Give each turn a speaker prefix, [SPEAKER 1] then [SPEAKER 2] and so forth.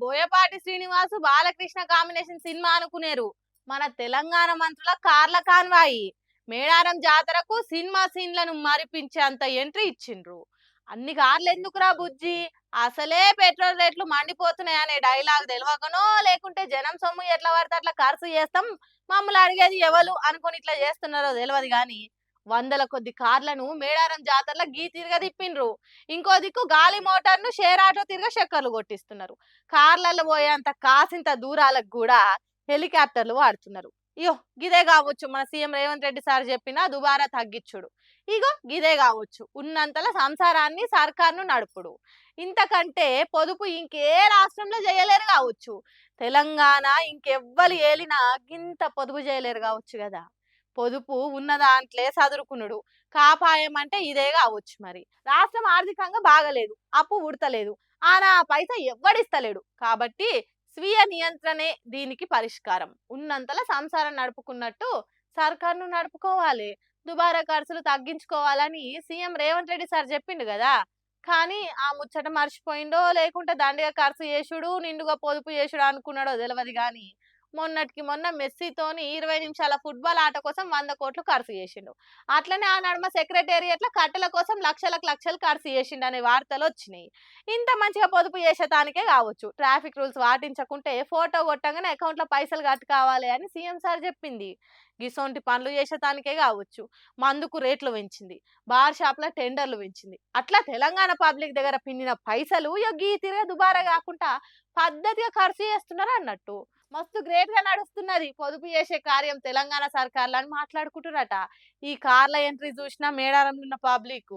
[SPEAKER 1] Boyapati Srinivasu Balakrishna combination cinema అనుకునేరు. మన తెలంగాణ మంత్రుల కార్ల కాన్వాయి మేడారం జాతరకు సినిమా సీన్లను మరిపించేంత ఎంట్రీ ఇచ్చిండ్రు. అన్ని కార్లు ఎందుకురా బుజ్జి, అసలే పెట్రోల్ రేట్లు మండిపోతున్నాయనే డైలాగ్ తెలియకనో, లేకుంటే జనం సొమ్ము ఎట్లా పడితే అట్లా ఖర్చు చేస్తాం, మమ్మల్ని అడిగేది ఎవరు అనుకుని ఇట్లా చేస్తున్నారో తెలియదు గాని వందల కొద్ది కార్లను మేడారం జాతరలో గీ తిరగ తిప్పిండ్రు. ఇంకో దిక్కు గాలి మోటార్ను షేర్ ఆటో తిరగ చక్కర్లు కొట్టిస్తున్నారు. కార్లలో పోయేంత కాసింత దూరాలకు కూడా హెలికాప్టర్లు వాడుతున్నారు. ఇయో గిదే కావచ్చు మన సీఎం రేవంత్ రెడ్డి సార్ చెప్పిన దుబారా తగ్గించుడు. ఇగో గిదే కావచ్చు ఉన్నంతల సంసారాన్ని సర్కార్ను నడుపుడు. ఇంతకంటే పొదుపు ఇంకే రాష్ట్రంలో చేయలేరు కావచ్చు. తెలంగాణ ఇంకెవ్వరు ఏలినా గింత పొదుపు చేయలేరు కావచ్చు కదా. పొదుపు ఉన్న దాంట్లే సదురుకునుడు. కాపాయం అంటే ఇదే కావచ్చు మరి. రాష్ట్రం ఆర్థికంగా బాగలేదు, అప్పు ఉడతలేదు, ఆనా పైసా ఎవ్వడిస్తలేడు. కాబట్టి స్వీయ నియంత్రణే దీనికి పరిష్కారం. ఉన్నంతలో సంసారం నడుపుకున్నట్టు సర్కార్ను నడుపుకోవాలి. దుబారా ఖర్చులు తగ్గించుకోవాలని సీఎం రేవంత్ రెడ్డి సార్ చెప్పిండు కదా. కానీ ఆ ముచ్చట మర్చిపోయిండో, లేకుంటే దండిగా ఖర్చు చేసుడు నిండుగా పొదుపు చేసుడు అనుకున్నాడో తెలియదు కానీ మొన్నటికి మొన్న మెస్సీతోని 20 నిమిషాల ఫుట్బాల్ ఆట కోసం 100 కోట్లు ఖర్చు చేసిండు. అట్లనే ఆ నడుమ సెక్రటేరియట్ల కట్టెల కోసం లక్షలకు లక్షలు ఖర్చు చేసిండు అనే వార్తలు వచ్చినాయి. ఇంత మంచిగా పొదుపు చేసేదానికే కావచ్చు ట్రాఫిక్ రూల్స్ పాటించకుంటే ఫోటో కొట్టంగానే అకౌంట్లో పైసలు కట్టుకోవాలి అని సీఎం సార్ చెప్పింది. గిసొంటి పనులు చేసేదానికే కావచ్చు మందుకు రేట్లు పెంచింది, బార్ షాప్ల టెండర్లు పెంచింది. అట్లా తెలంగాణ పబ్లిక్ దగ్గర పిన్నిన పైసలు గీ తిరిగే దుబారా కాకుండా పద్ధతిగా ఖర్చు చేస్తున్నారు అన్నట్టు. మస్తు గ్రేట్ గా నడుస్తున్నది పొదుపు చేసే కార్యం తెలంగాణ సర్కార్లు అని మాట్లాడుకుంటున్నట. ఈ కార్ల ఎంట్రీ చూసిన మేడారంలో ఉన్న పబ్లిక్